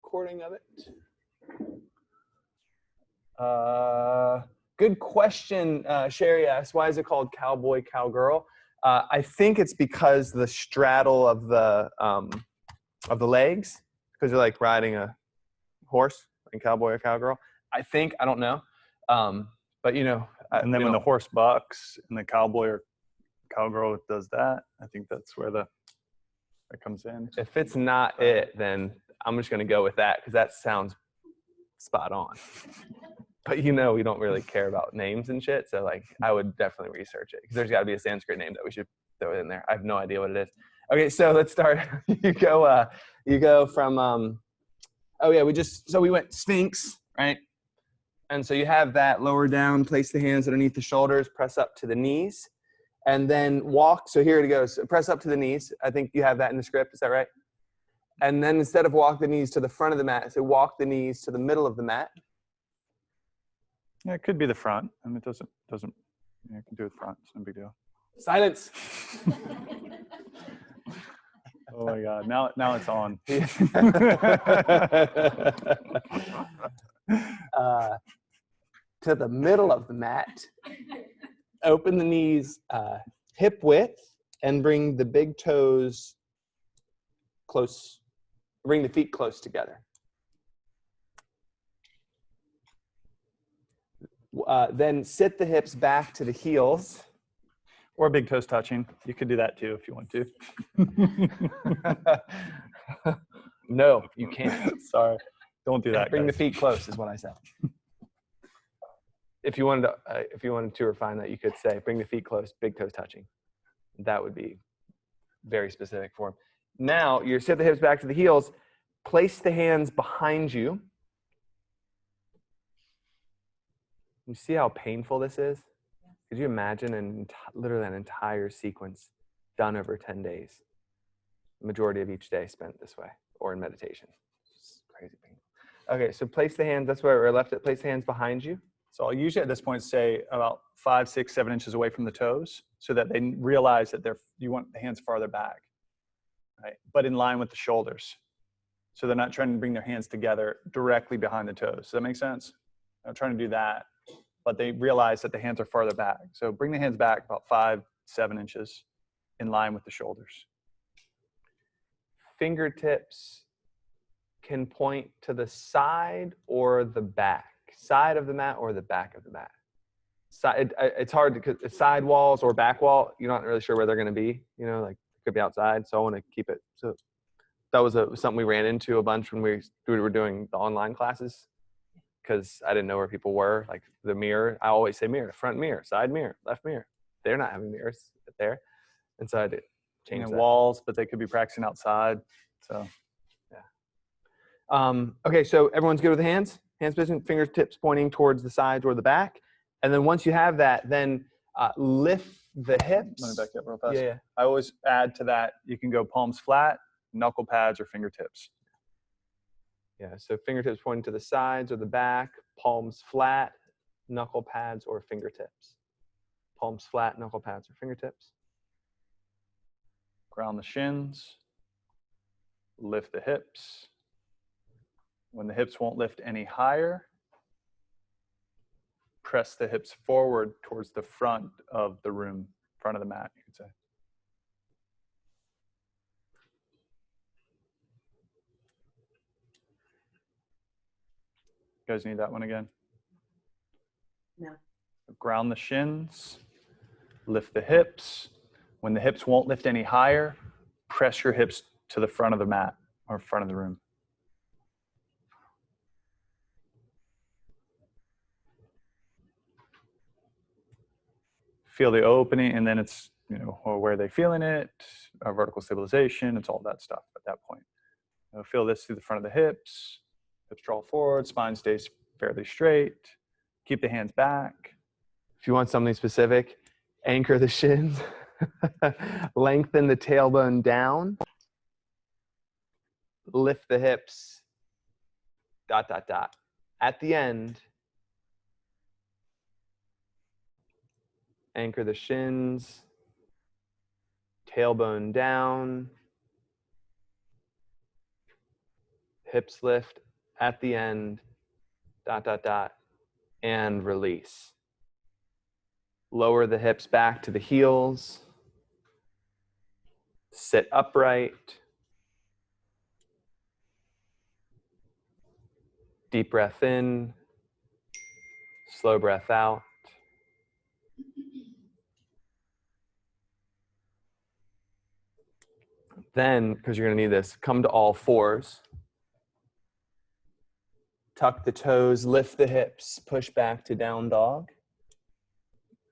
recording of it. Good question. Sherry asks, why is it called cowboy, cowgirl? I think it's because the straddle of the legs, because you're like riding a horse, like cowboy or cowgirl. I think, I don't know. But you know. And then when the horse bucks and the cowboy or cowgirl does that, I think that's where that comes in. If it's not it, then I'm just going to go with that because that sounds spot on. But you know, we don't really care about names and shit. So like, I would definitely research it because there's got to be a Sanskrit name that we should throw in there. I have no idea what it is. Okay, so let's start. You go from, oh yeah, we went Sphinx, right? And so you have that lower down, place the hands underneath the shoulders, press up to the knees, and then walk. So here it goes, press up to the knees. I think you have that in the script, is that right? And then instead of walk the knees to the front of the mat, so walk the knees to the middle of the mat. Yeah, it could be the front. I mean, it doesn't, you can do it front. It's no big deal. Silence. Oh my God, now it's on. To the middle of the mat, open the knees hip width, and bring the big toes close, bring the feet close together. Then sit the hips back to the heels. Or big toes touching. You could do that too if you want to. No, you can't. Sorry. Don't do that. Bring guys. the feet close is what I said. If you wanted to refine that, you could say bring the feet close, big toes touching. That would be very specific form. Now you sit the hips back to the heels. Place the hands behind you. You see how painful this is? Could you imagine literally an entire sequence done over 10 days? The majority of each day spent this way or in meditation. It's crazy painful. Okay, so place the hands, that's where we're left at. Place the hands behind you. So I'll usually at this point say about 5, 6, 7 inches away from the toes so that they realize that you want the hands farther back, right? But in line with the shoulders. So they're not trying to bring their hands together directly behind the toes. Does that make sense? I'm trying to do that, but they realize that the hands are farther back. So bring the hands back about 5, 7 inches in line with the shoulders. Fingertips can point to the side or the back. Side of the mat or the back of the mat. It's hard because side walls or back wall, you're not really sure where they're going to be. You know, like it could be outside. So I want to keep it. So that was something we ran into a bunch when we were doing the online classes because I didn't know where people were. Like the mirror, I always say mirror, front mirror, side mirror, left mirror. They're not having mirrors there, and so I did change that. Walls, but they could be practicing outside. So yeah. Okay, so everyone's good with the hands. Hands placing, fingertips pointing towards the sides or the back. And then once you have that, then lift the hips. Let me back up real fast. Yeah. I always add to that, you can go palms flat, knuckle pads, or fingertips. Yeah, so fingertips pointing to the sides or the back, palms flat, knuckle pads, or fingertips. Palms flat, knuckle pads, or fingertips. Ground the shins. Lift the hips. When the hips won't lift any higher, press the hips forward towards the front of the room, front of the mat, you could say. You guys need that one again? No. Ground the shins, lift the hips. When the hips won't lift any higher, press your hips to the front of the mat or front of the room. Feel the opening, and then it's, you know, where are they feeling it? Vertical stabilization, it's all that stuff at that point. Feel this through the front of the hips. Hips draw forward, spine stays fairly straight. Keep the hands back. If you want something specific, anchor the shins. Lengthen the tailbone down. Lift the hips. ... At the end, anchor the shins, tailbone down, hips lift at the end, ... and release. Lower the hips back to the heels. Sit upright. Deep breath in. Slow breath out. Then, because you're going to need this, come to all fours. Tuck the toes, lift the hips, push back to down dog.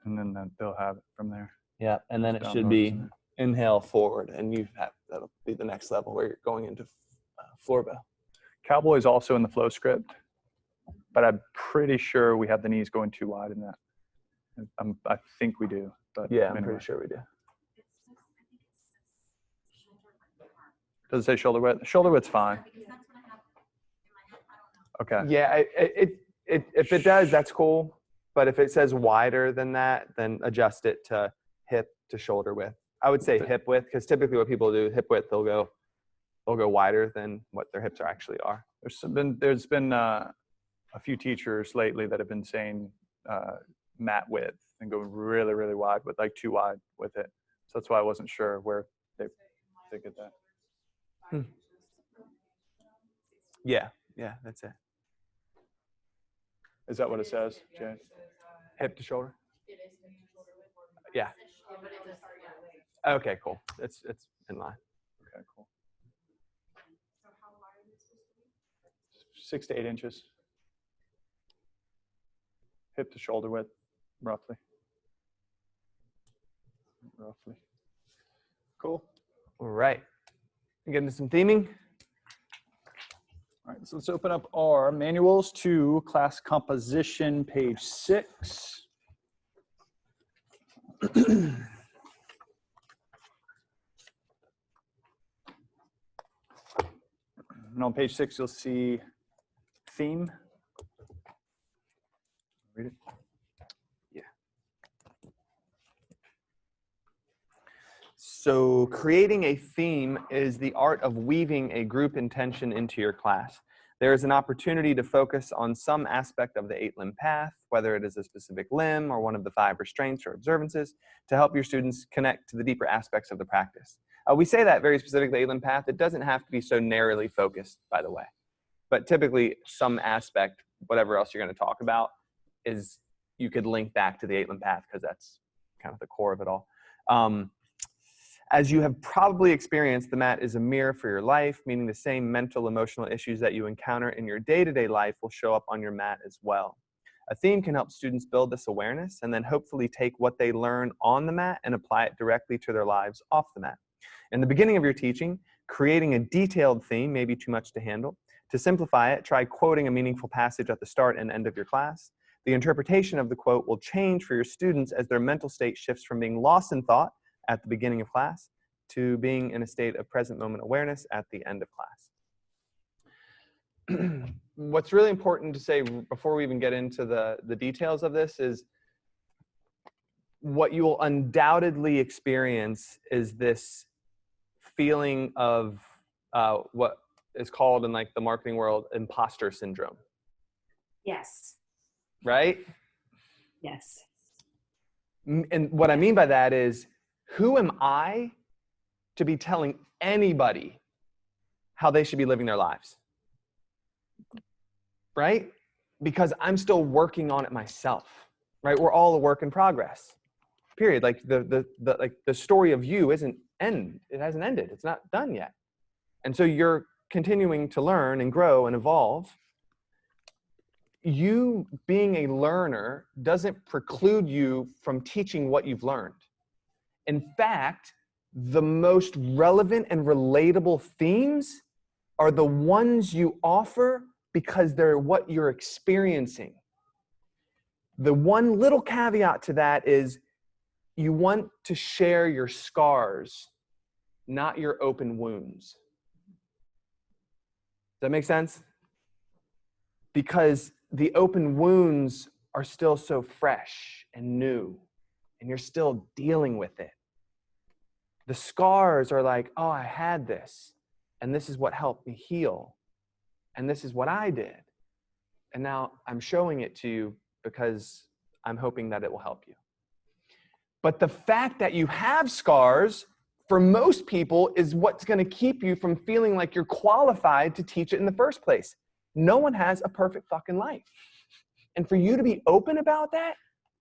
And then they'll have it from there. Yeah, and then it Down should dog's be in there. inhale forward, and that'll be the next level where you're going into floor bow. Cowboy is also in the flow script, but I'm pretty sure we have the knees going too wide in that. I think we do. But Yeah, I'm anyway. pretty sure we do. Does it say shoulder width? Shoulder width's fine. Okay. Yeah, if it does, that's cool. But if it says wider than that, then adjust it to hip to shoulder width. I would say hip width, because typically what people do, hip width, they'll go wider than what their hips actually are. There's been a few teachers lately that have been saying mat width and go really, really wide, with like too wide with it. So that's why I wasn't sure where they get that. Yeah, that's it. Is that what it says, Jay? Hip to shoulder? Yeah. Okay, cool. It's in line. Okay, cool. 6 to 8 inches. Hip to shoulder width, roughly. Cool. All right. Get into some theming. All right, so let's open up our manuals to class composition, page 6. And on page 6, you'll see theme. Read it. Yeah. So creating a theme is the art of weaving a group intention into your class. There is an opportunity to focus on some aspect of the 8-limb path, whether it is a specific limb or one of the 5 restraints or observances, to help your students connect to the deeper aspects of the practice. We say that very specifically, 8-limb path. It doesn't have to be so narrowly focused, by the way. But typically, some aspect, whatever else you're going to talk about, is you could link back to the 8-limb path, because that's kind of the core of it all. As you have probably experienced, the mat is a mirror for your life, meaning the same mental, emotional issues that you encounter in your day-to-day life will show up on your mat as well. A theme can help students build this awareness and then hopefully take what they learn on the mat and apply it directly to their lives off the mat. In the beginning of your teaching, creating a detailed theme may be too much to handle. To simplify it, try quoting a meaningful passage at the start and end of your class. The interpretation of the quote will change for your students as their mental state shifts from being lost in thought at the beginning of class to being in a state of present moment awareness at the end of class. What's really important to say before we even get into the details of this is what you will undoubtedly experience is this feeling of what is called in like the marketing world imposter syndrome. Yes. Right? Yes. And what I mean by that is, who am I to be telling anybody how they should be living their lives? Right? Because I'm still working on it myself. Right? We're all a work in progress. Period. Like the story of you it hasn't ended. It's not done yet. And so you're continuing to learn and grow and evolve. You being a learner doesn't preclude you from teaching what you've learned. In fact, the most relevant and relatable themes are the ones you offer because they're what you're experiencing. The one little caveat to that is you want to share your scars, not your open wounds. Does that make sense? Because the open wounds are still so fresh and new, and you're still dealing with it. The scars are like, oh, I had this, and this is what helped me heal. and this is what I did. And now I'm showing it to you because I'm hoping that it will help you. But the fact that you have scars, for most people, is what's going to keep you from feeling like you're qualified to teach it in the first place. No one has a perfect fucking life. And for you to be open about that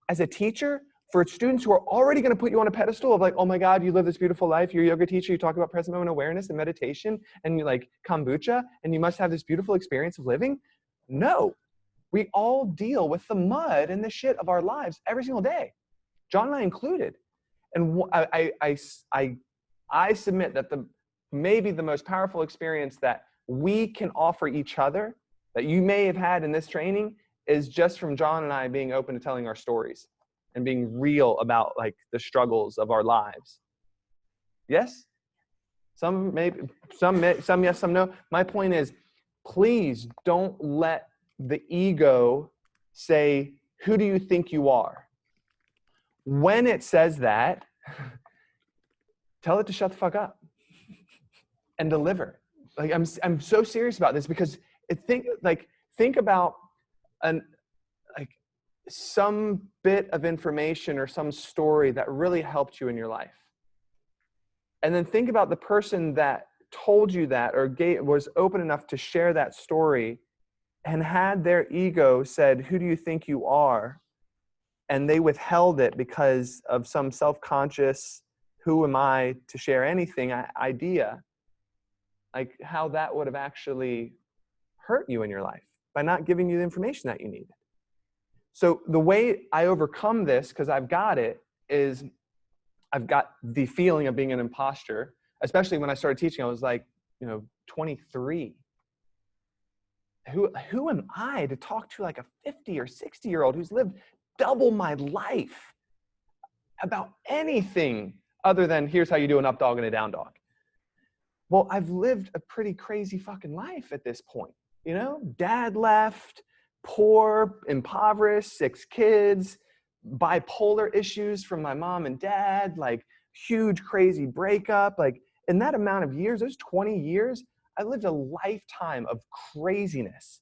as a teacher, for students who are already going to put you on a pedestal of like, oh my God, you live this beautiful life, you're a yoga teacher, you talk about present moment awareness and meditation, and you like kombucha, and you must have this beautiful experience of living. No, we all deal with the mud and the shit of our lives every single day, John and I included. And I submit that maybe the most powerful experience that we can offer each other, that you may have had in this training, is just from John and I being open to telling our stories and being real about like the struggles of our lives. Yes? Some yes, some no. My point is, please don't let the ego say, who do you think you are? When it says that, tell it to shut the fuck up and deliver. Like I'm so serious about this because think about some bit of information or some story that really helped you in your life. And then think about the person that told you that or was open enough to share that story and had their ego said, who do you think you are? And they withheld it because of some self-conscious, who am I to share anything idea, like how that would have actually hurt you in your life by not giving you the information that you needed. So the way I overcome this, because I've got it, is I've got the feeling of being an imposter, especially when I started teaching. I was like, 23. Who am I to talk to like a 50 or 60-year-old who's lived double my life about anything other than here's how you do an up dog and a down dog? Well, I've lived a pretty crazy fucking life at this point. Dad left, poor, impoverished, 6 kids, bipolar issues from my mom and dad, like huge, crazy breakup. Like in that amount of years, those 20 years, I lived a lifetime of craziness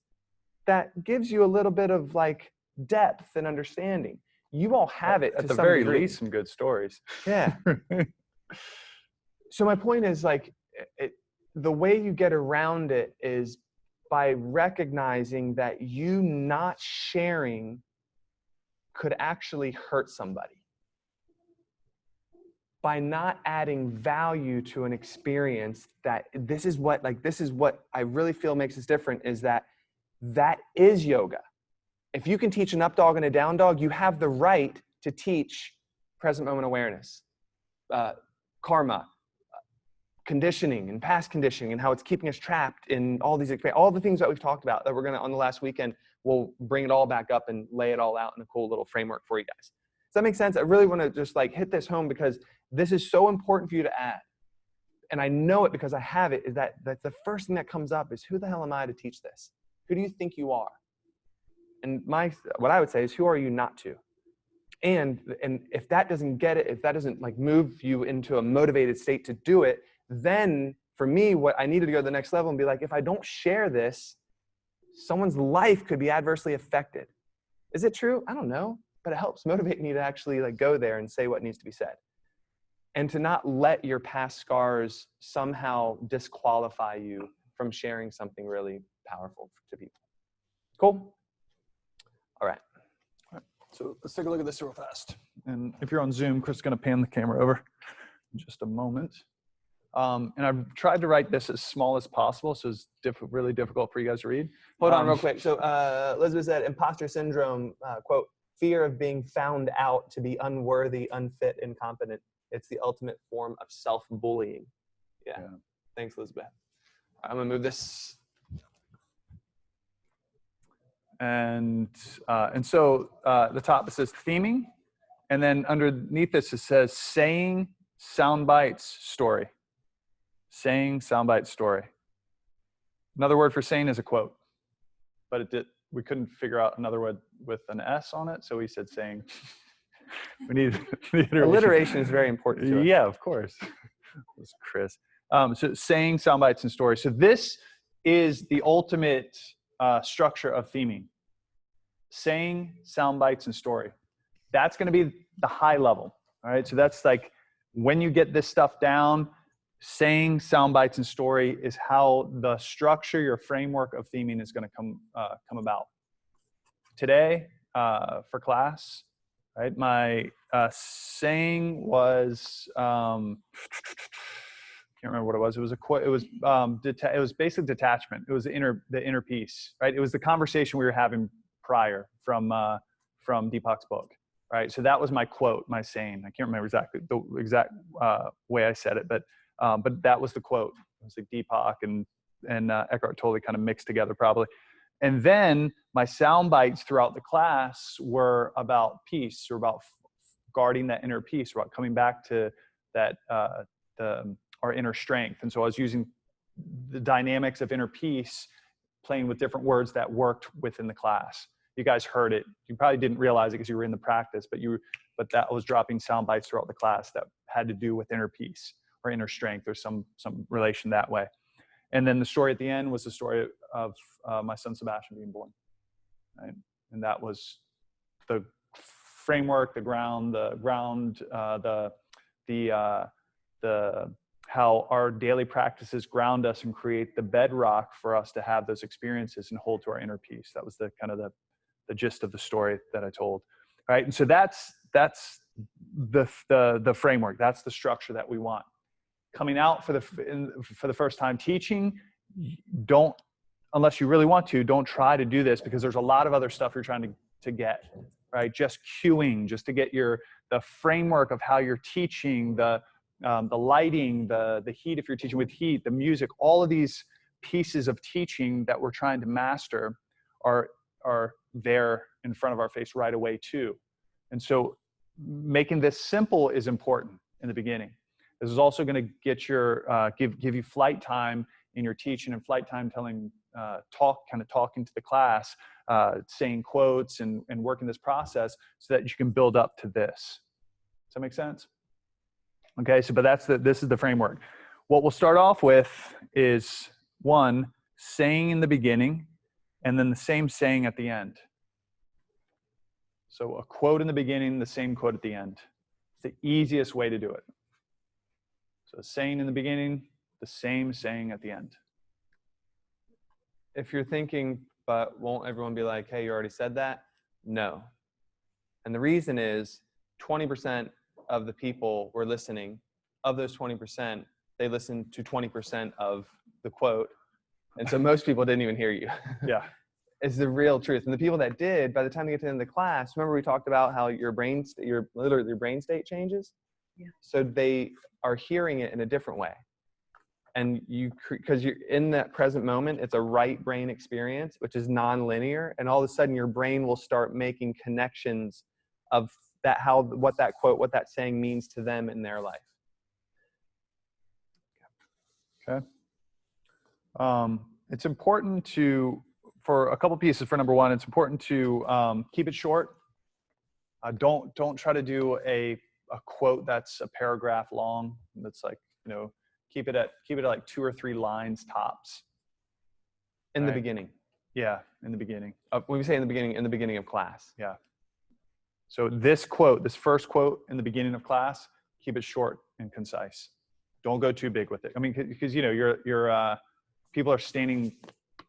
that gives you a little bit of like depth and understanding. You all have it at to the some very degree. least, some good stories. Yeah. So my point is like, the way you get around it is by recognizing that you not sharing could actually hurt somebody. By not adding value to an experience, this is what I really feel makes us different, is that is yoga. If you can teach an up dog and a down dog, you have the right to teach present moment awareness, karma, conditioning and past conditioning, and how it's keeping us trapped in all the things that we've talked about that we're going to, on the last weekend, we'll bring it all back up and lay it all out in a cool little framework for you guys. Does that make sense? I really want to just like hit this home because this is so important for you to add. And I know it because I have it, is that's the first thing that comes up is, who the hell am I to teach this? Who do you think you are? And what I would say is, who are you not to? And if that doesn't get it, if that doesn't like move you into a motivated state to do it, then for me, what I needed to go to the next level and be like, if I don't share this, someone's life could be adversely affected. Is it true? I don't know, but it helps motivate me to actually like go there and say what needs to be said. And to not let your past scars somehow disqualify you from sharing something really powerful to people. Cool? All right. So let's take a look at this real fast. And if you're on Zoom, Chris is going to pan the camera over in just a moment. And I've tried to write this as small as possible, so it's really difficult for you guys to read. Hold on real quick. So Elizabeth said, imposter syndrome, quote, fear of being found out to be unworthy, unfit, incompetent. It's the ultimate form of self-bullying. Yeah. Thanks, Elizabeth. I'm going to move this. And so the top, it says theming. And then underneath this, it says saying sound bites story. Saying sound bite story. Another word for saying is a quote. But we couldn't figure out another word with an S on it, so we said saying. We need alliteration is very important to us. Yeah, of course. It was Chris. So saying sound bites and stories. So this is the ultimate structure of theming. Saying, sound bites, and story. That's going to be the high level. All right. So that's like when you get this stuff down, saying, sound bites, and story is how the structure, your framework of theming is going to come about. Today, for class, right, my saying was, can't remember what it was. It was a quote. It was it was basically detachment. It was the inner peace, right? It was the conversation we were having prior from Deepak's book, right? So that was my quote, my saying. I can't remember exactly the exact way I said it, but that was the quote. It was like Deepak and Eckhart Tolle kind of mixed together probably. And then my sound bites throughout the class were about peace, or about guarding that inner peace, or about coming back to that our inner strength. And so I was using the dynamics of inner peace, playing with different words that worked within the class. You guys heard it. You probably didn't realize it because you were in the practice, but that was dropping sound bites throughout the class that had to do with inner peace or inner strength, or some relation that way. And then the story at the end was the story of my son Sebastian being born, right? And that was the framework, how our daily practices ground us and create the bedrock for us to have those experiences and hold to our inner peace. That was the kind of the gist of the story that I told, right? And so that's the framework. That's the structure that we want. Coming out for the first time teaching, don't, unless you really want to, don't try to do this, because there's a lot of other stuff you're trying to get, right? Just cueing, just to get the framework of how you're teaching, the lighting, the heat if you're teaching with heat, the music, all of these pieces of teaching that we're trying to master are there in front of our face right away too. And so making this simple is important in the beginning. This is also going to get your give you flight time in your teaching, and flight time talking to the class, saying quotes and working this process so that you can build up to this. Does that make sense? Okay, so but this is the framework. What we'll start off with is one, saying in the beginning, and then the same saying at the end. So a quote in the beginning, the same quote at the end. It's the easiest way to do it. So saying in the beginning, the same saying at the end. If you're thinking, but won't everyone be like, hey, you already said that? No. And the reason is 20% of the people were listening. Of those 20%, they listened to 20% of the quote. And so most people didn't even hear you. Yeah. It's the real truth. And the people that did, by the time they get to the end of the class, remember we talked about how your brain state changes? Yeah. So they are hearing it in a different way. And because you're in that present moment, it's a right brain experience, which is non-linear. And all of a sudden your brain will start making connections of that, what that quote, what that saying means to them in their life. Okay. It's important for a couple pieces. For number one, it's important to keep it short. Don't try to do a quote that's a paragraph long. That's like, keep it at like 2 or 3 lines tops. In the beginning. Yeah, in the beginning. When we say in the beginning of class. Yeah. So this first quote in the beginning of class, keep it short and concise. Don't go too big with it. I mean, because your people are standing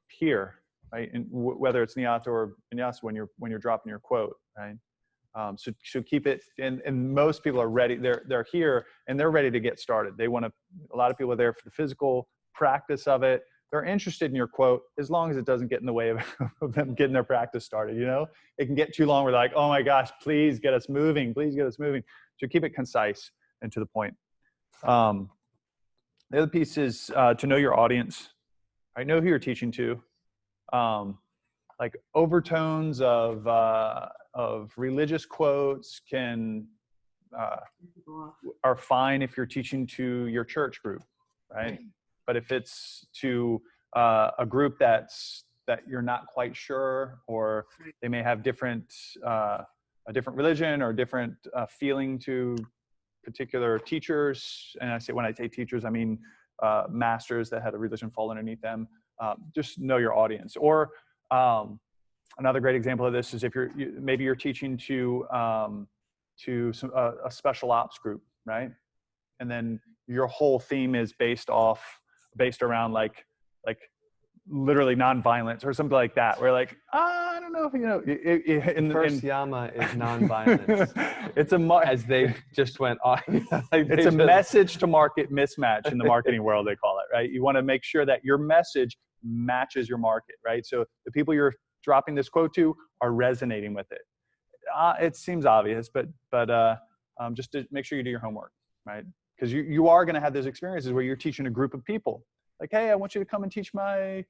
here, right? And whether it's Niyata or Vinyasa when you're dropping your quote, right? So keep it, and most people are ready. They're here and they're ready to get started. A lot of people are there for the physical practice of it. They're interested in your quote as long as it doesn't get in the way of them getting their practice started. It can get too long. We're like, oh my gosh, please get us moving. Please get us moving. So keep it concise and to the point. The other piece is to know your audience. I know who you're teaching to. Like overtones of religious quotes are fine if you're teaching to your church group, right? But if it's to a group that you're not quite sure, or they may have a different religion or different feeling to particular teachers, and when I say teachers, I mean masters that had a religion fall underneath them. just know your audience. Or another great example of this is if maybe you're teaching to a special ops group, right? And then your whole theme is based around like literally nonviolence or something like that. We're like, I don't know if The first Yama is nonviolence. It's as they just went off. It's a message to market mismatch in the marketing world, they call it, right? You want to make sure that your message matches your market, right? So the people you're dropping this quote to are resonating with it. It seems obvious, but just to make sure you do your homework, right? Because you are going to have those experiences where you're teaching a group of people. Like, hey, I want you to come and teach my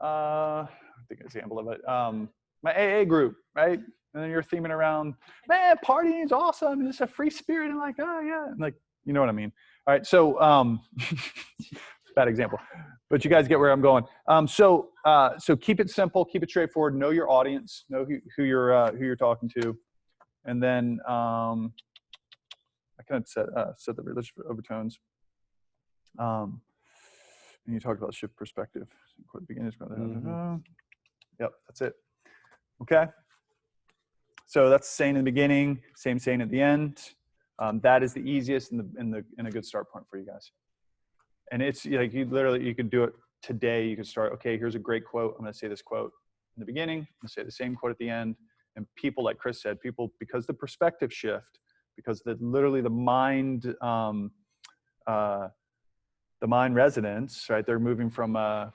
I think an example of it, my AA group, right? And then you're theming around, man, partying is awesome. It's a free spirit. And like, oh yeah. And like, you know what I mean? All right. So, bad example, but you guys get where I'm going. So keep it simple, keep it straightforward, know your audience, know who you're talking to. And then, I kind of said the religious overtones. And you talked about shift perspective. Mm-hmm. Yep, that's it. Okay. So that's saying in the beginning, same saying at the end. That is the easiest and a good start point for you guys. And it's like you could do it today. You could start. Okay, here's a great quote. I'm going to say this quote in the beginning. I'm going to say the same quote at the end. And people, like Chris said, because the perspective shift, because literally the mind. The mind resonance, right? They're moving from a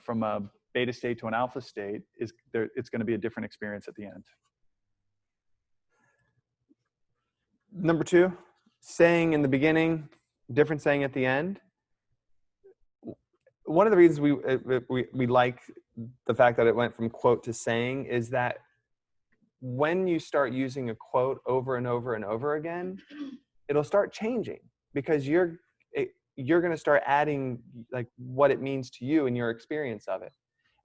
beta state to an alpha state. It's going to be a different experience at the end. Number 2, saying in the beginning, different saying at the end. One of the reasons we like the fact that it went from quote to saying is that when you start using a quote over and over and over again, it'll start changing because you're going to start adding like what it means to you and your experience of it.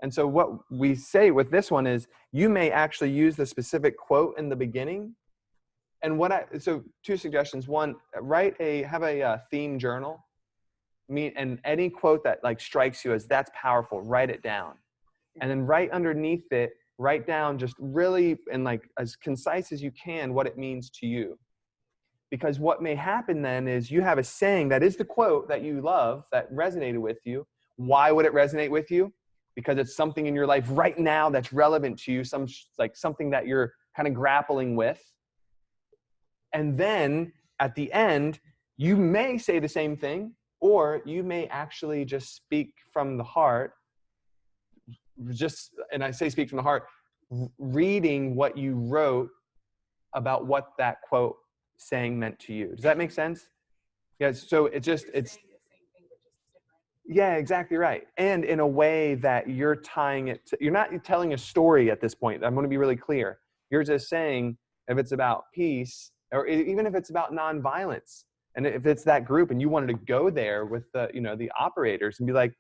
And so what we say with this one is you may actually use the specific quote in the beginning. And so 2 suggestions. One, have a theme journal. And any quote that like strikes you as that's powerful, write it down. And then right underneath it, write down just really and like as concise as you can what it means to you. Because what may happen then is you have a saying that is the quote that you love, that resonated with you. Why would it resonate with you? Because it's something in your life right now that's relevant to you, something that you're kind of grappling with. And then at the end, you may say the same thing, or you may actually just speak from the heart. And I say speak from the heart, reading what you wrote about what that quote saying meant to you. Does that make sense? Yeah. So yeah, exactly right. And in a way that you're tying it to, you're not telling a story at this point. I'm going to be really clear. You're just saying if it's about peace, or even if it's about nonviolence, and if it's that group and you wanted to go there with the operators and be like,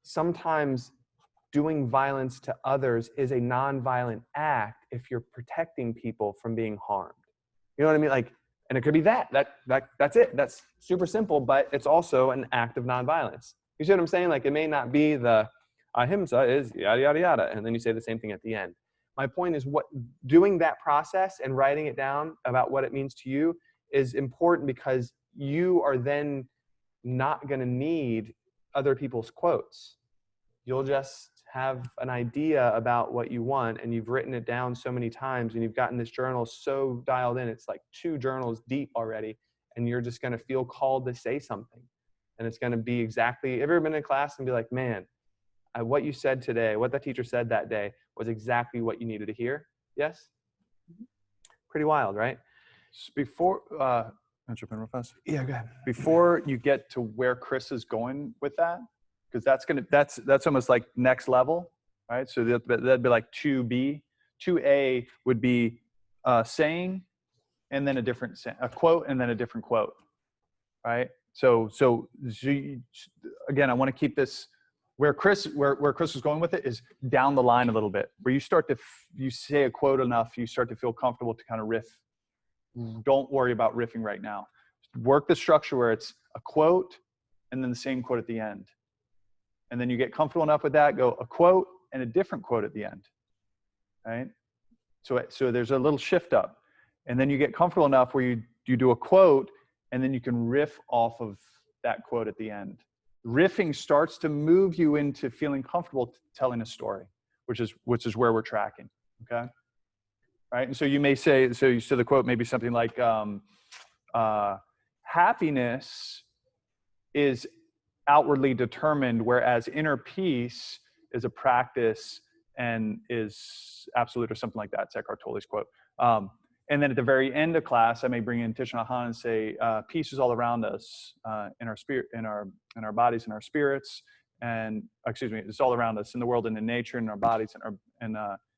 sometimes doing violence to others is a nonviolent act if you're protecting people from being harmed. You know what I mean? Like, and it could be that's it. That's super simple, but it's also an act of nonviolence. You see what I'm saying? Like, it may not be the ahimsa is yada, yada, yada. And then you say the same thing at the end. My point is doing that process and writing it down about what it means to you is important because you are then not going to need other people's quotes. You'll just have an idea about what you want, and you've written it down so many times, and you've gotten this journal so dialed in. It's like 2 journals deep already, and you're just going to feel called to say something. And it's going to be exactly, have you ever been in class and be like, man, what you said today, what that teacher said that day was exactly what you needed to hear? Yes? Pretty wild, right? Before, I'll jump in real fast. Yeah, go ahead. Before you get to where Chris is going with that, because that's almost like next level, right? So that'd be like 2B. 2A would be saying, and then a quote, and then a different quote, right? So again, I want to keep this where Chris was going with it is down the line a little bit, where you say a quote enough, you start to feel comfortable to kind of riff. Don't worry about riffing right now. Work the structure where it's a quote, and then the same quote at the end. And then you get comfortable enough with that, go a quote and a different quote at the end, right? So there's a little shift up. And then you get comfortable enough where you do a quote, and then you can riff off of that quote at the end. Riffing starts to move you into feeling comfortable telling a story, which is where we're tracking, okay? Right, and so you may say, so the quote may be something like, happiness is outwardly determined, whereas inner peace is a practice and is absolute, or something like that. It's Eckhart Tolle's quote. And then at the very end of class, I may bring in Thich Nhat Hanh and say, peace is all around us, in our spirit, in our bodies, in our spirits, and excuse me, it's all around us in the world and in nature, in our bodies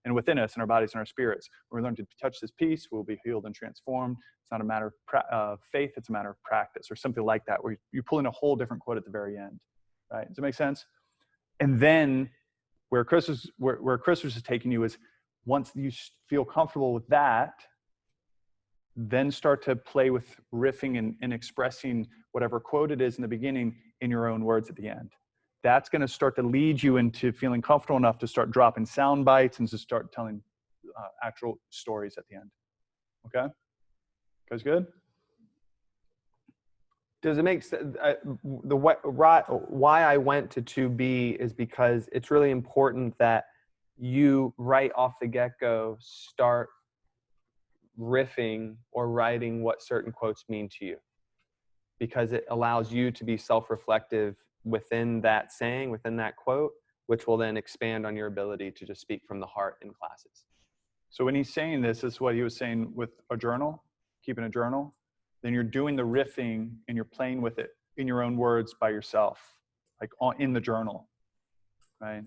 and within us, in our bodies and our spirits. When we learn to touch this peace, we'll be healed and transformed. It's not a matter of faith, it's a matter of practice, or something like that, where you pull in a whole different quote at the very end, right? Does it make sense? And then where Chris was taking you is, once you feel comfortable with that, then start to play with riffing and expressing whatever quote it is in the beginning in your own words at the end. That's going to start to lead you into feeling comfortable enough to start dropping sound bites and to start telling actual stories at the end. Okay? Guys good? Does it make sense? Why I went to 2B is because it's really important that you, right off the get-go, start riffing or writing what certain quotes mean to you, because it allows you to be self-reflective within that saying, within that quote, which will then expand on your ability to just speak from the heart in classes. So when he's saying this is what he was saying with a journal, keeping a journal. Then you're doing the riffing and you're playing with it in your own words by yourself, like in the journal, right?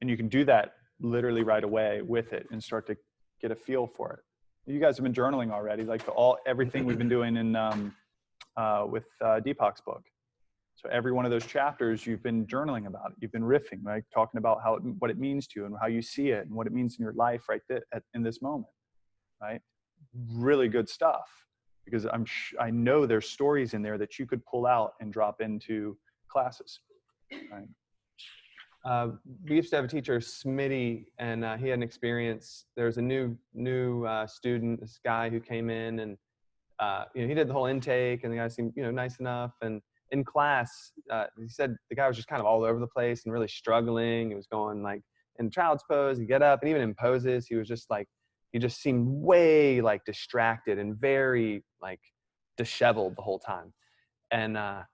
And you can do that literally right away with it and start to get a feel for it. You guys have been journaling already, like everything we've been doing in with Deepak's book. So every one of those chapters, you've been journaling about it. You've been riffing, right? Talking about what it means to you and how you see it and what it means in your life right in this moment, right? Really good stuff, because I know there's stories in there that you could pull out and drop into classes, right? We used to have a teacher, Smitty, and he had an experience. There was a new student, this guy who came in, and he did the whole intake, and the guy seemed nice enough. And in class, he said the guy was just kind of all over the place and really struggling. He was going like in child's pose, he'd get up, and even in poses, he was just like, he just seemed way like distracted and very like disheveled the whole time. And I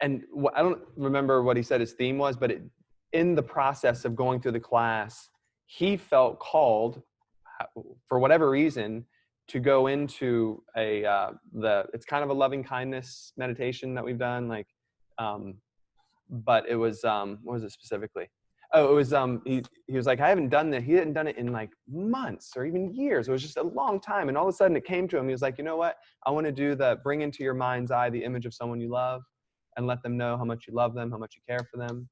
don't remember what he said his theme was, but in the process of going through the class, he felt called, for whatever reason, to go into it's kind of a loving kindness meditation that we've done, but it was, what was it specifically? Oh, it was, he was like, I haven't done that. He hadn't done it in like months or even years. It was just a long time. And all of a sudden it came to him. He was like, you know what? I want to do bring into your mind's eye the image of someone you love, and let them know how much you love them, how much you care for them.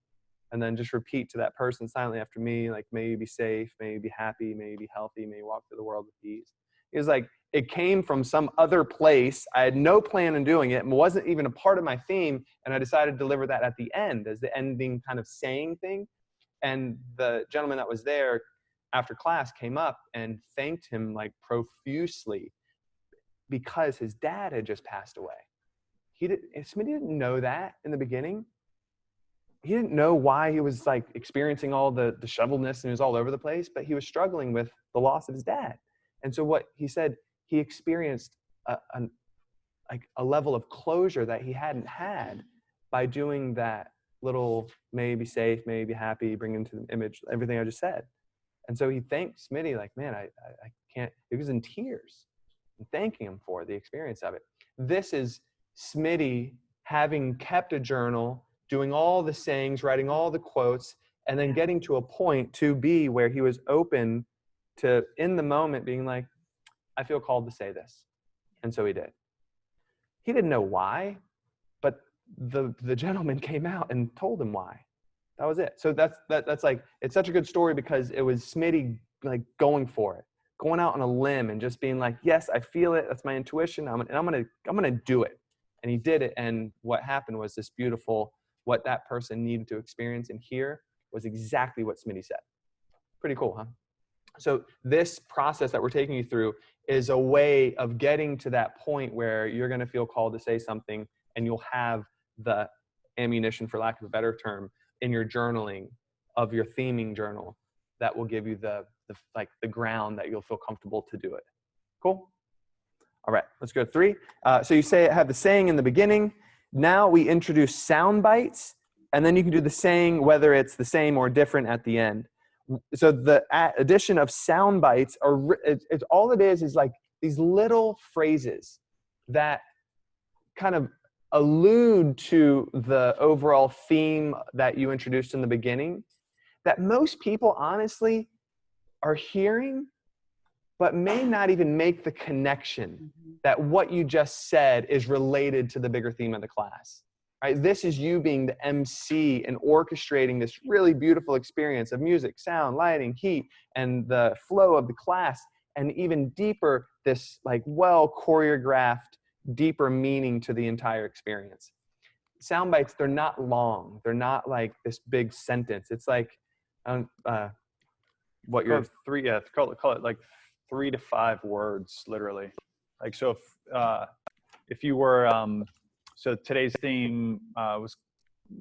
And then just repeat to that person silently after me, like, may you be safe, may you be happy, may you be healthy, may you walk through the world with ease. He was like, it came from some other place. I had no plan on doing it. It wasn't even a part of my theme. And I decided to deliver that at the end as the ending kind of saying thing. And the gentleman that was there after class came up and thanked him like profusely because his dad had just passed away. Smitty didn't know that in the beginning. He didn't know why he was like experiencing all the disheveledness and he was all over the place, but he was struggling with the loss of his dad. And so what he said, he experienced a level of closure that he hadn't had by doing that little, may you be safe, may you be happy, bring into the image, everything I just said. And so he thanked Smitty like, man, I can't, he was in tears and thanking him for the experience of it. This is Smitty having kept a journal, doing all the sayings, writing all the quotes, and then getting to a point 2B where he was open to, in the moment, being like, I feel called to say this. And so he did. He didn't know why, but the gentleman came out and told him why. That was it. So that's like, it's such a good story because it was Smitty like going for it, going out on a limb and just being like, yes, I feel it. That's my intuition. I'm gonna do it. And he did it, and what happened was this beautiful, what that person needed to experience and hear was exactly what Smitty said. Pretty cool, huh? So this process that we're taking you through is a way of getting to that point where you're going to feel called to say something, and you'll have the ammunition, for lack of a better term, in your journaling of your theming journal that will give you the ground that you'll feel comfortable to do it. Cool? All right, let's go to 3. So you have the saying in the beginning. Now we introduce sound bites, and then you can do the saying whether it's the same or different at the end. So the addition of sound bites it's all it is like these little phrases that kind of allude to the overall theme that you introduced in the beginning, that most people honestly are hearing, but may not even make the connection that what you just said is related to the bigger theme of the class. Right? This is you being the MC and orchestrating this really beautiful experience of music, sound, lighting, heat, and the flow of the class, and even deeper, this like well choreographed, deeper meaning to the entire experience. Sound bites, they're not long. They're not like this big sentence. It's like what you're call it like 3 to 5 words, literally. Like, so if you were so today's theme was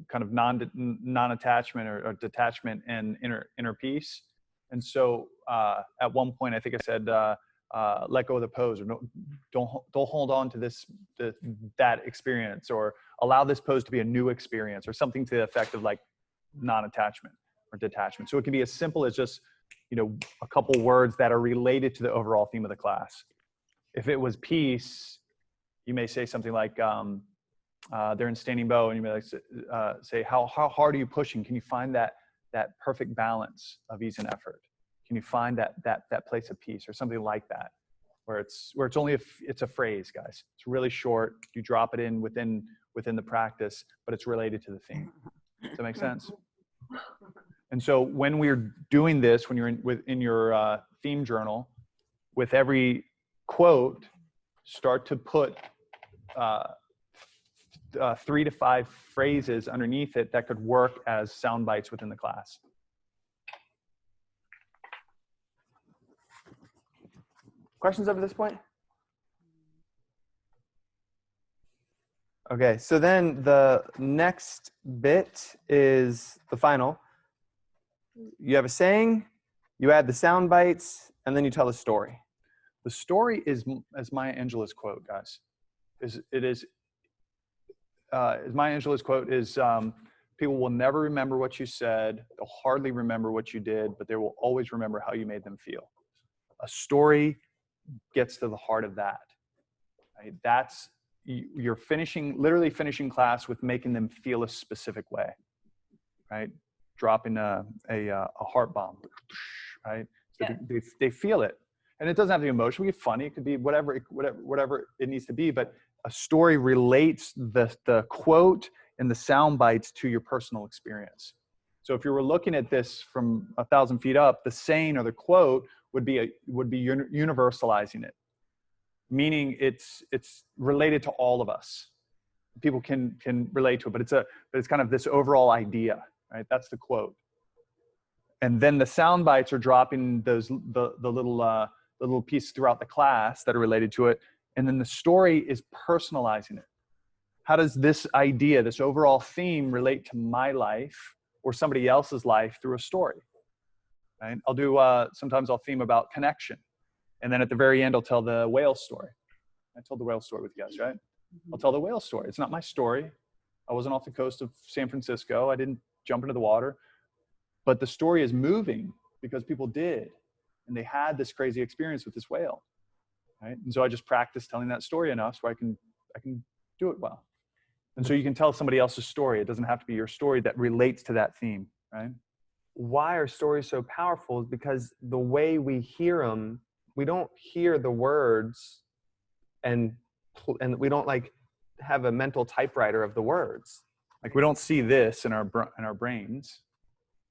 kind of non-attachment or detachment and inner peace. And so at one point, I think I said, let go of the pose, or don't hold on to that experience, or allow this pose to be a new experience, or something to the effect of like non-attachment or detachment. So it can be as simple as just, a couple words that are related to the overall theme of the class. If it was peace, you may say something like, they're in standing bow, and you may like say, how hard are you pushing? Can you find that perfect balance of ease and effort? Can you find that place of peace, or something like that, where it's only it's a phrase, guys. It's really short. You drop it in within the practice, but it's related to the theme. Does that make sense? And so when we're doing this, when you're in your theme journal, with every quote, start to put 3 to 5 phrases underneath it that could work as sound bites within the class. Questions up to this point? Okay, so then the next bit is the final. You have a saying, you add the sound bites, and then you tell a story. The story is, as Maya Angelou's quote, guys, Maya Angelou's quote is, people will never remember what you said, they'll hardly remember what you did, but they will always remember how you made them feel. A story gets to the heart of that. Right? You're literally finishing class with making them feel a specific way, right? Dropping a heart bomb, right? So yeah. They feel it. And it doesn't have to be emotional. It can be funny. It could be whatever it needs to be. But a story relates the quote and the sound bites to your personal experience. So if you were looking at this from 1,000 feet up, the saying or the quote would be universalizing it, meaning it's related to all of us. People can relate to it, but it's kind of this overall idea, right? That's the quote. And then the sound bites are dropping the little pieces throughout the class that are related to it. And then the story is personalizing it. How does this idea, this overall theme, relate to my life or somebody else's life through a story? Right? I'll do, sometimes I'll theme about connection. And then at the very end, I'll tell the whale story. I told the whale story with you guys, right? I'll tell the whale story. It's not my story. I wasn't off the coast of San Francisco. I didn't jump into the water. But the story is moving because people did. And they had this crazy experience with this whale. Right? And so I just practiced telling that story enough so I can do it well. And so you can tell somebody else's story. It doesn't have to be your story that relates to that theme, right? Why are stories so powerful is because the way we hear them, we don't hear the words and we don't like have a mental typewriter of the words. Like we don't see this in our brains.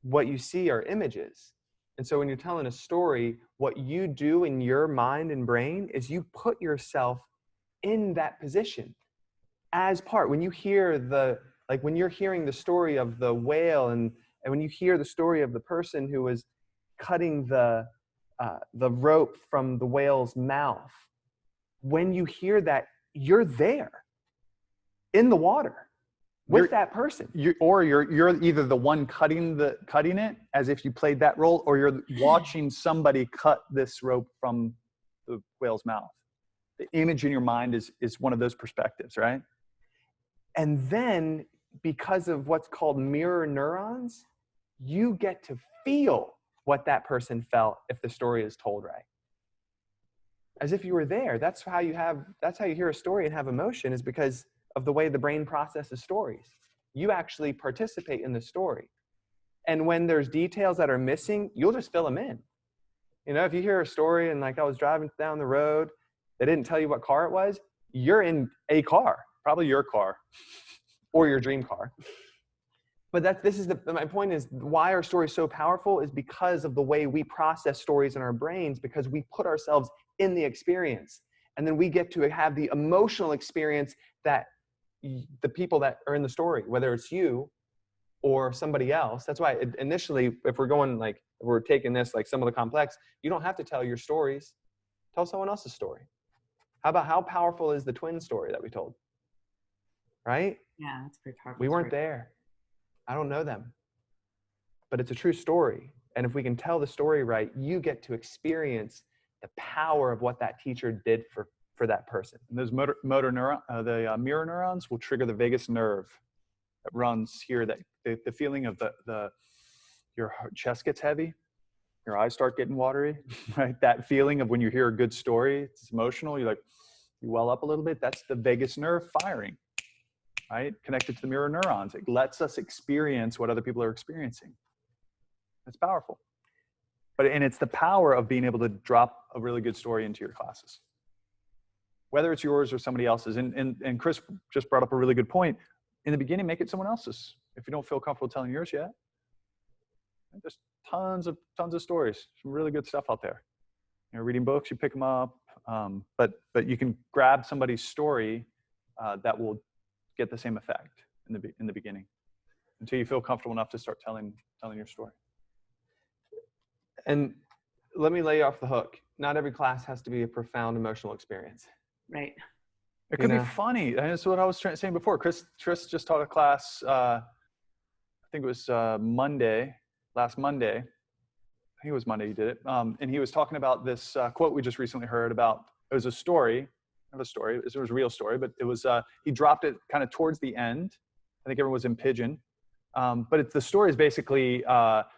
What you see are images. And so when you're telling a story, what you do in your mind and brain is you put yourself in that position as part. When you hear when you're hearing the story of the whale and when you hear the story of the person who was cutting the rope from the whale's mouth, when you hear that, you're there in the water with that person. You're either the one cutting it as if you played that role, or you're watching somebody cut this rope from the whale's mouth. The image in your mind is one of those perspectives, right? And then because of what's called mirror neurons, you get to feel what that person felt if the story is told right. As if you were there. That's how you hear a story and have emotion, is because of the way the brain processes stories. You actually participate in the story. And when there's details that are missing, you'll just fill them in. You know, if you hear a story and like I was driving down the road, they didn't tell you what car it was, you're in a car. Probably your car. Or your dream car. But my point is why our story is so powerful is because of the way we process stories in our brains, because we put ourselves in the experience. And then we get to have the emotional experience that the people that are in the story, whether it's you or somebody else. That's why initially, if we're taking this, like some of the complex, you don't have to tell your stories. Tell someone else's story. How powerful is the twin story that we told? Right? Yeah, that's pretty powerful. We weren't there. I don't know them. But it's a true story. And if we can tell the story right, you get to experience the power of what that teacher did for that person. And those the mirror neurons will trigger the vagus nerve that runs here. That the feeling of your chest gets heavy, your eyes start getting watery, right? That feeling of when you hear a good story, it's emotional. You well up a little bit. That's the vagus nerve firing, right? Connected to the mirror neurons. It lets us experience what other people are experiencing. It's powerful. And it's the power of being able to drop a really good story into your classes, whether it's yours or somebody else's. And Chris just brought up a really good point. In the beginning, make it someone else's. If you don't feel comfortable telling yours yet, there's tons of stories, some really good stuff out there. You know, reading books, you pick them up, but you can grab somebody's story that will get the same effect in the beginning until you feel comfortable enough to start telling your story. And let me lay you off the hook. Not every class has to be a profound emotional experience. Right. It could be funny. And that's what I was saying before. Chris just taught a class, I think it was last Monday. I think it was Monday he did it. And he was talking about this quote we just recently heard about. It was a story. Not a story. It was a real story, but it was, he dropped it kind of towards the end. I think everyone was in Pigeon. But the story is basically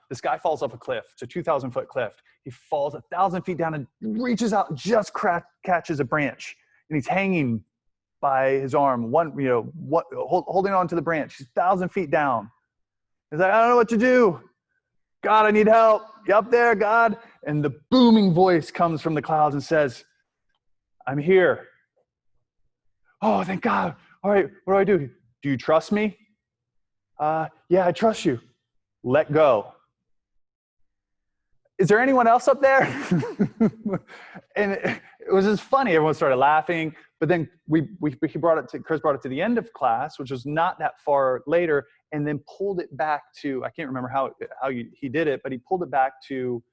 this guy falls off a cliff. It's a 2,000-foot cliff. He falls 1,000 feet down and reaches out, just catches a branch, and he's hanging by his arm, holding on to the branch. He's 1,000 feet down. He's like, I don't know what to do. God, I need help. You up there, God? And the booming voice comes from the clouds and says, I'm here. Oh, thank God. All right, what do I do? Do you trust me? Yeah, I trust you. Let go. Is there anyone else up there? And it was just funny. Everyone started laughing. But then Chris brought it to the end of class, which was not that far later, and then pulled it back to, I can't remember how he did it, but he pulled it back to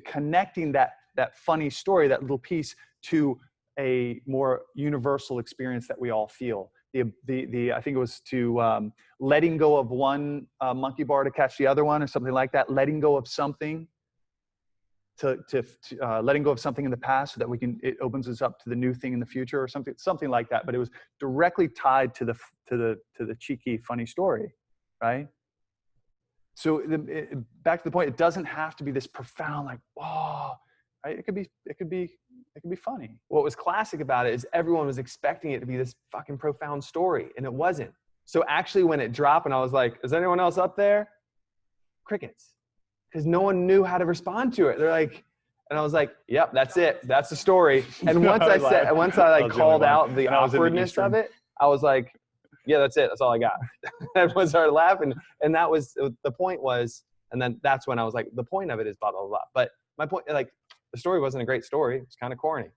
connecting that funny story, that little piece, to a more universal experience that we all feel. I think it was to letting go of one monkey bar to catch the other one, or something like that. Letting go of something to letting go of something in the past, so that it opens us up to the new thing in the future, or something like that. But it was directly tied to the cheeky, funny story, right? So back to the point, it doesn't have to be this profound, like, whoa, right? It could be funny. What was classic about it is everyone was expecting it to be this fucking profound story, and it wasn't. So actually when it dropped and I was like, is anyone else up there? Crickets. Because no one knew how to respond to it. They're like, and I was like, yep, that's it. That's the story. And once I called out the awkwardness of it, I was like, yeah, that's it. That's all I got. Everyone started laughing. And that was, the point was, and then that's when I was like, the point of it is blah, blah, blah. But my point, like, the story wasn't a great story. It's kind of corny.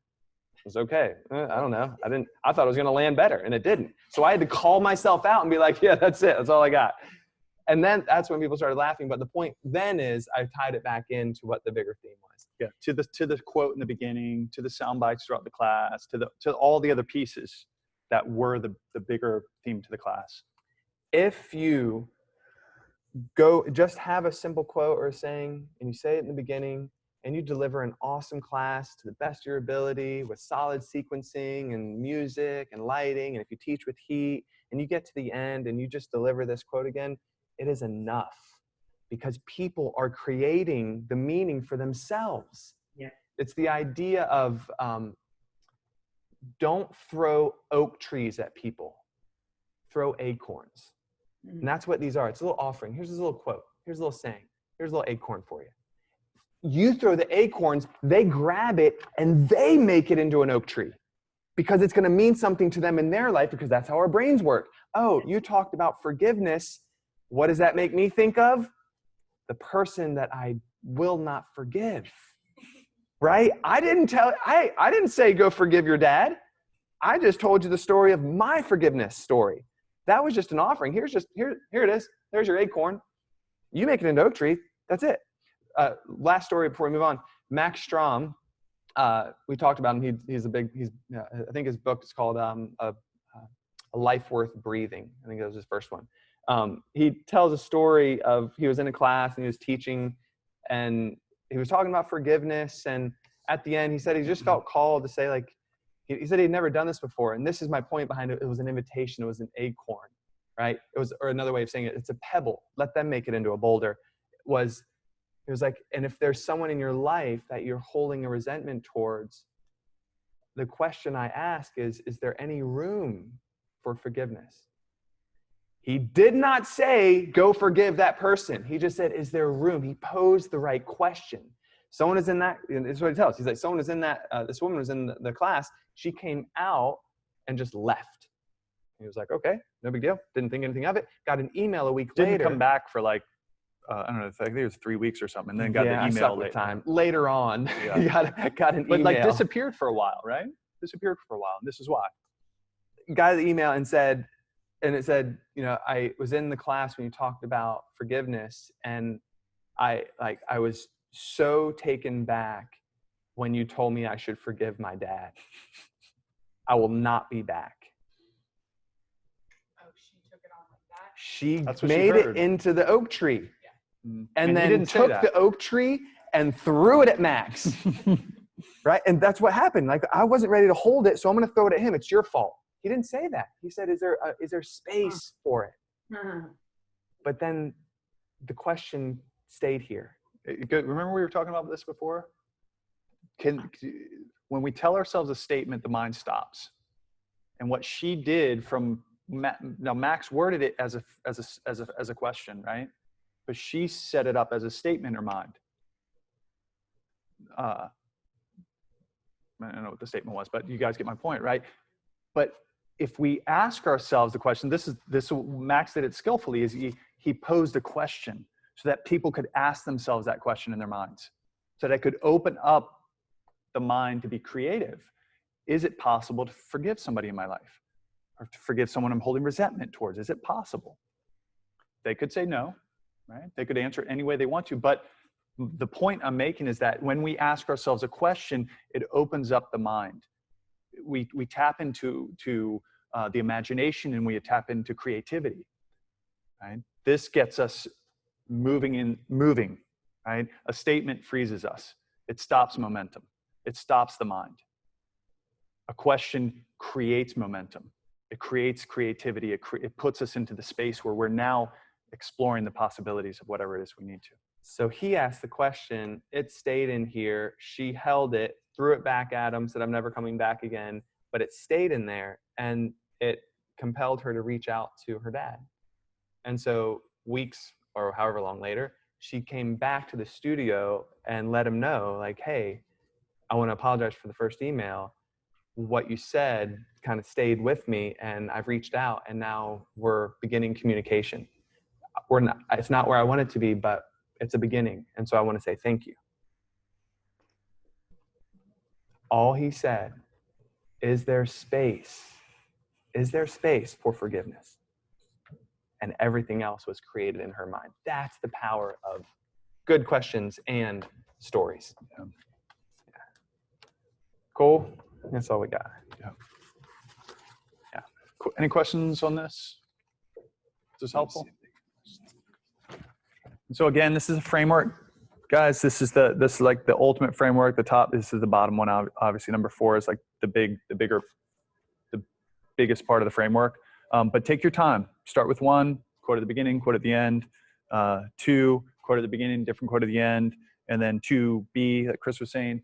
was okay. I don't know. I thought it was going to land better, and it didn't. So I had to call myself out and be like, yeah, that's it. That's all I got. And then that's when people started laughing. But the point then is I tied it back into what the bigger theme was. Yeah, to the quote in the beginning, to the sound bites throughout the class, to all the other pieces that were the bigger theme to the class. If you just have a simple quote or a saying, and you say it in the beginning, and you deliver an awesome class to the best of your ability with solid sequencing and music and lighting, and if you teach with heat, and you get to the end and you just deliver this quote again, it is enough, because people are creating the meaning for themselves. Yeah. It's the idea of don't throw oak trees at people, throw acorns. Mm. And that's what these are. It's a little offering. Here's this little quote. Here's a little saying. Here's a little acorn for you. You throw the acorns, they grab it, and they make it into an oak tree, because it's going to mean something to them in their life, because that's how our brains work. Oh, you talked about forgiveness. What does that make me think of? The person that I will not forgive. Right? I didn't say go forgive your dad. I just told you the story of my forgiveness story. That was just an offering. Here it is. There's your acorn. You make it into oak tree. That's it. Last story before we move on. Max Strom, we talked about him. I think his book is called A Life Worth Breathing. I think that was his first one. He tells a story of, he was in a class and he was teaching, and he was talking about forgiveness. And at the end, he said he just felt called to say, like, he said he'd never done this before. And this is my point behind it. It was an invitation. It was an acorn, right? Or another way of saying it, it's a pebble. Let them make it into a boulder. It was like, and if there's someone in your life that you're holding a resentment towards, the question I ask is there any room for forgiveness? He did not say, go forgive that person. He just said, is there room? He posed the right question. Someone is in that, and this is what he tells us. He's like, someone is in that, this woman was in the class. She came out and just left. He was like, okay, no big deal. Didn't think anything of it. Got an email a week later. Didn't come back for like, I don't know, I think it was 3 weeks or something, and then got the I email suck with later. time. Later on, Yeah. got an But email. like disappeared for a while, right? Disappeared for a while, and this is why. Got the email and it said, you know, I was in the class when you talked about forgiveness, and I was so taken back when you told me I should forgive my dad. I will not be back. Oh, she took it on like that? She That's what made she it heard. into the oak tree. And And he then didn't say took that. the oak tree and threw it at Max. Right? And that's what happened. Like, I wasn't ready to hold it, so I'm going to throw it at him. It's your fault. He didn't say that. He said, is there space for it? But then the question stayed here. Remember we were talking about this before? When we tell ourselves a statement, the mind stops. And what she did now Max worded it as a question, right? But she set it up as a statement in her mind. I don't know what the statement was, but you guys get my point, right? But if we ask ourselves the question, Max did it skillfully, is he posed a question so that people could ask themselves that question in their minds, so they could open up the mind to be creative. Is it possible to forgive somebody in my life, or to forgive someone I'm holding resentment towards? Is it possible? They could say no, right? They could answer it any way they want to, but the point I'm making is that when we ask ourselves a question, it opens up the mind. We tap into the imagination, and we tap into creativity, right? This gets us moving, right? A statement freezes us. It stops momentum. It stops the mind. A question creates momentum. It creates creativity. It puts us into the space where we're now exploring the possibilities of whatever it is we need to. So he asked the question, it stayed in here, she held it, threw it back at him, said, I'm never coming back again, but it stayed in there, and it compelled her to reach out to her dad. And so weeks or however long later, she came back to the studio and let him know, like, hey, I want to apologize for the first email. What you said kind of stayed with me, and I've reached out, and now we're beginning communication. It's not where I want it to be, but it's a beginning. And so I want to say thank you. All he said Is there space? Is there space for forgiveness? And everything else was created in her mind. That's the power of good questions and stories. Yeah. Cool? That's all we got. Cool. Any questions on this? Is this helpful? So again, this is a framework, guys. This is like the ultimate framework. The top. This is the bottom one. Obviously, number 4 is like the biggest part of the framework. But take your time. Start with 1 quote at the beginning, quote at the end. 2 quote at the beginning, different quote at the end, and then 2B, like Chris was saying,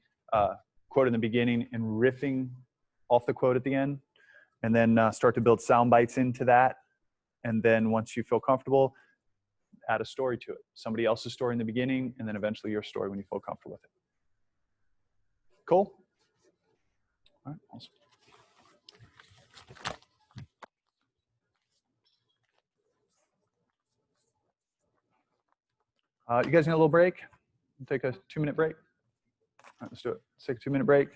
quote in the beginning and riffing off the quote at the end, and then start to build sound bites into that. And then once you feel comfortable, add a story to it. Somebody else's story in the beginning, and then eventually your story when you feel comfortable with it. Cool? All right, awesome. You guys need a little break? We'll take a 2-minute break. All right, let's do it. Let's take a 2-minute break.